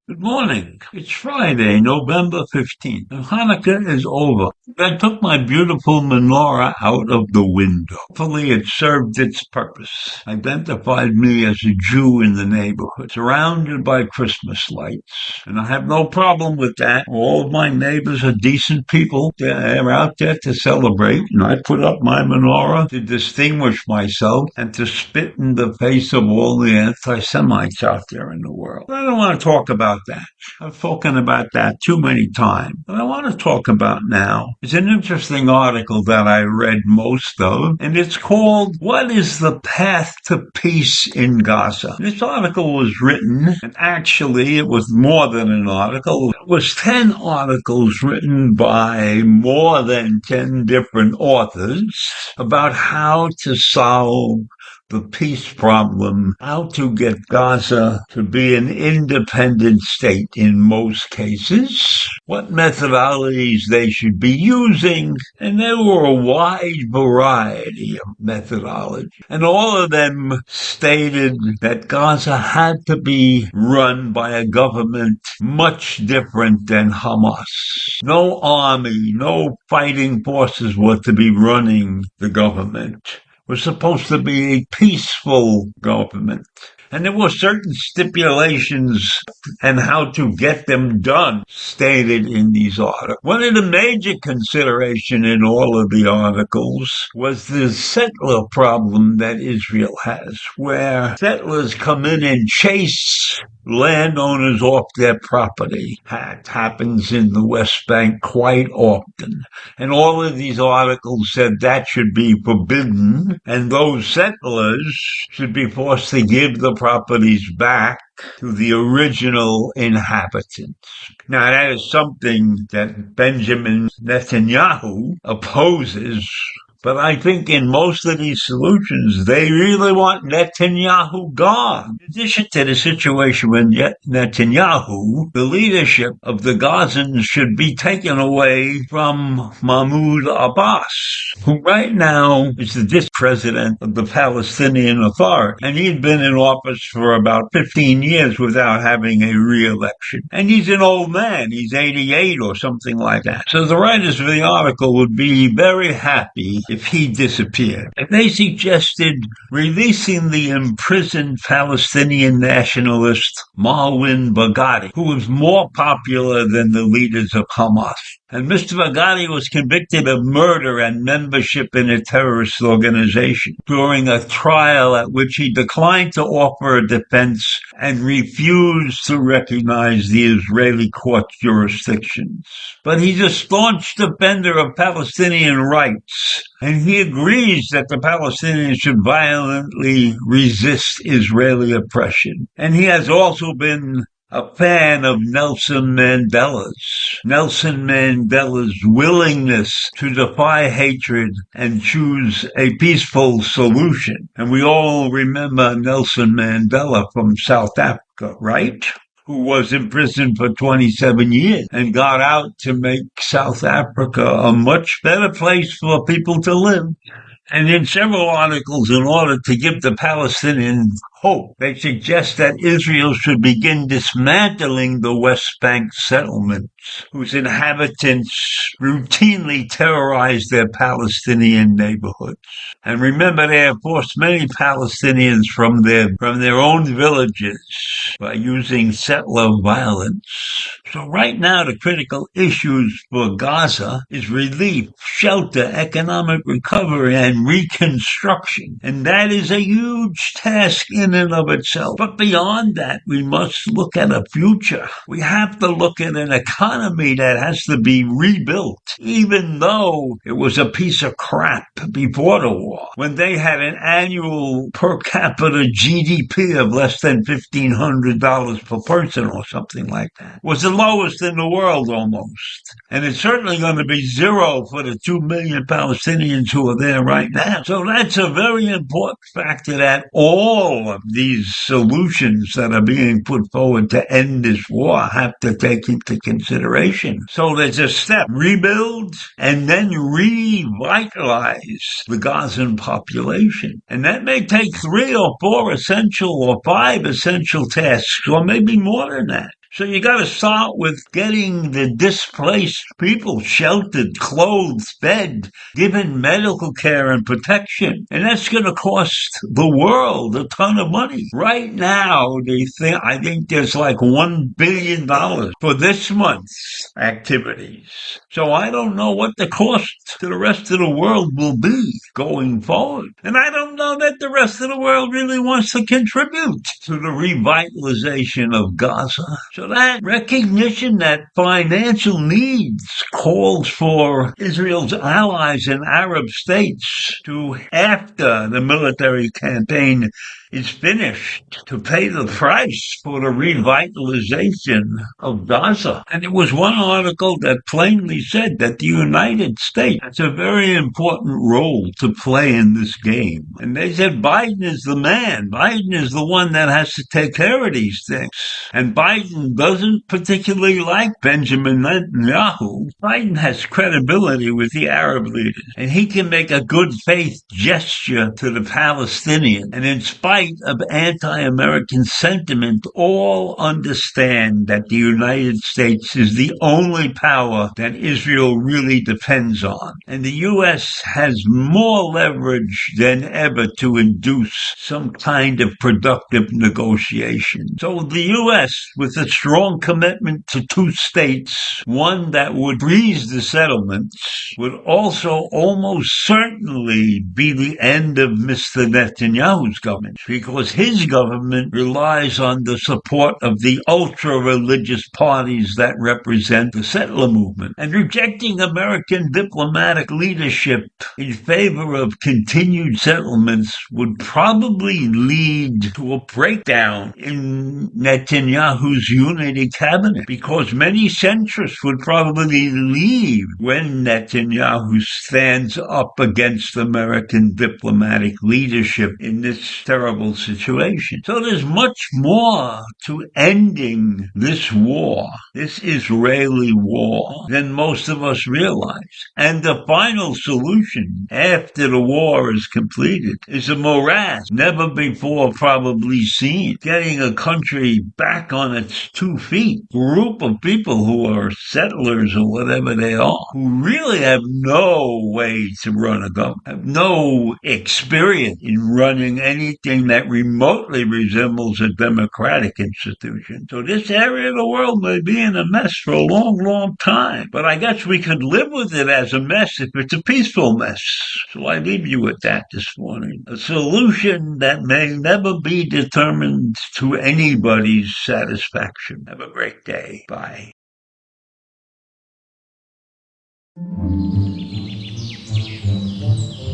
Good morning. It's Friday, November 15th, and Hanukkah is over. I took my beautiful menorah out of the window. Hopefully it served its purpose. Identified me as a Jew in the neighborhood, surrounded by Christmas lights. And I have no problem with that. All of my neighbors are decent people. They're out there to celebrate, and I put up my menorah to distinguish myself and to spit in the face of all the anti-Semites out there in the world. But I don't want to talk about that. I've spoken about that too many times. What I want to talk about now is an interesting article that I read most of, and it's called, "What is the Path to Peace in Gaza?" This article was written, and actually it was more than an article. It was 10 articles written by more than 10 different authors about how to solve the peace problem, how to get Gaza to be an independent state in most cases, what methodologies they should be using, and there were a wide variety of methodologies. And all of them stated that Gaza had to be run by a government much different than Hamas. No army, no fighting forces were to be running the government. Was supposed to be a peaceful government. And there were certain stipulations and how to get them done stated in these articles. One of the major considerations in all of the articles was the settler problem that Israel has, where settlers come in and chase landowners off their property. That happens in the West Bank quite often. And all of these articles said that should be forbidden, and those settlers should be forced to give the properties back to the original inhabitants. Now, that is something that Benjamin Netanyahu opposes. But I think in most of these solutions, they really want Netanyahu gone. In addition to the situation with Netanyahu, the leadership of the Gazans should be taken away from Mahmoud Abbas, who right now is the president of the Palestinian Authority. And he'd been in office for about 15 years without having a re-election. And he's an old man. He's 88 or something like that. So the writers of the article would be very happy if he disappeared. And they suggested releasing the imprisoned Palestinian nationalist Marwan Barghouti, who was more popular than the leaders of Hamas. And Mr. Barghouti was convicted of murder and membership in a terrorist organization during a trial at which he declined to offer a defense and refused to recognize the Israeli court jurisdictions. But he's a staunch defender of Palestinian rights, and he agrees that the Palestinians should violently resist Israeli oppression. And he has also been a fan of Nelson Mandela's willingness to defy hatred and choose a peaceful solution. And we all remember Nelson Mandela from South Africa, right? Who was in prison for 27 years and got out to make South Africa a much better place for people to live. And in several articles, in order to give the Palestinians hope, they suggest that Israel should begin dismantling the West Bank settlements, whose inhabitants routinely terrorize their Palestinian neighborhoods. And remember, they have forced many Palestinians from their own villages by using settler violence. So right now, the critical issues for Gaza is relief, shelter, economic recovery, and reconstruction. And that is a huge task in in and of itself. But beyond that, we must look at a future. We have to look at an economy that has to be rebuilt, even though it was a piece of crap before the war, when they had an annual per capita GDP of less than $1,500 per person or something like that. It was the lowest in the world almost. And it's certainly going to be zero for the 2 million Palestinians who are there right now. So that's a very important factor, that all of these solutions that are being put forward to end this war have to take into consideration. So there's a step: rebuild and then revitalize the Gazan population. And that may take 3 or 4 essential or 5 essential tasks, or maybe more than that. So you got to start with getting the displaced people sheltered, clothed, fed, given medical care and protection. And that's going to cost the world a ton of money. Right now, I think there's like $1 billion for this month's activities. So I don't know what the cost to the rest of the world will be going forward. And I don't know that the rest of the world really wants to contribute to the revitalization of Gaza. So that recognition that financial needs calls for Israel's allies and Arab states to, after the military campaign is finished, to pay the price for the revitalization of Gaza. And it was one article that plainly said that the United States has a very important role to play in this game. And they said Biden is the man. Biden is the one that has to take care of these things. And Biden doesn't particularly like Benjamin Netanyahu. Biden has credibility with the Arab leaders, and he can make a good faith gesture to the Palestinians. And in spite of anti-American sentiment, all understand that the United States is the only power that Israel really depends on. And the U.S. has more leverage than ever to induce some kind of productive negotiation. So the U.S., with a strong commitment to 2 states, one that would freeze the settlements, would also almost certainly be the end of Mr. Netanyahu's government, because his government relies on the support of the ultra-religious parties that represent the settler movement. And rejecting American diplomatic leadership in favor of continued settlements would probably lead to a breakdown in Netanyahu's unity cabinet, because many centrists would probably leave when Netanyahu stands up against American diplomatic leadership in this terrible situation. So there's much more to ending this war, this Israeli war, than most of us realize. And the final solution after the war is completed is a morass never before probably seen, getting a country back on its 2 feet. A group of people who are settlers or whatever they are, who really have no way to run a government, have no experience in running anything that remotely resembles a democratic institution. So this area of the world may be in a mess for a long, long time. But I guess we could live with it as a mess if it's a peaceful mess. So I leave you with that this morning. A solution that may never be determined to anybody's satisfaction. Have a great day. Bye.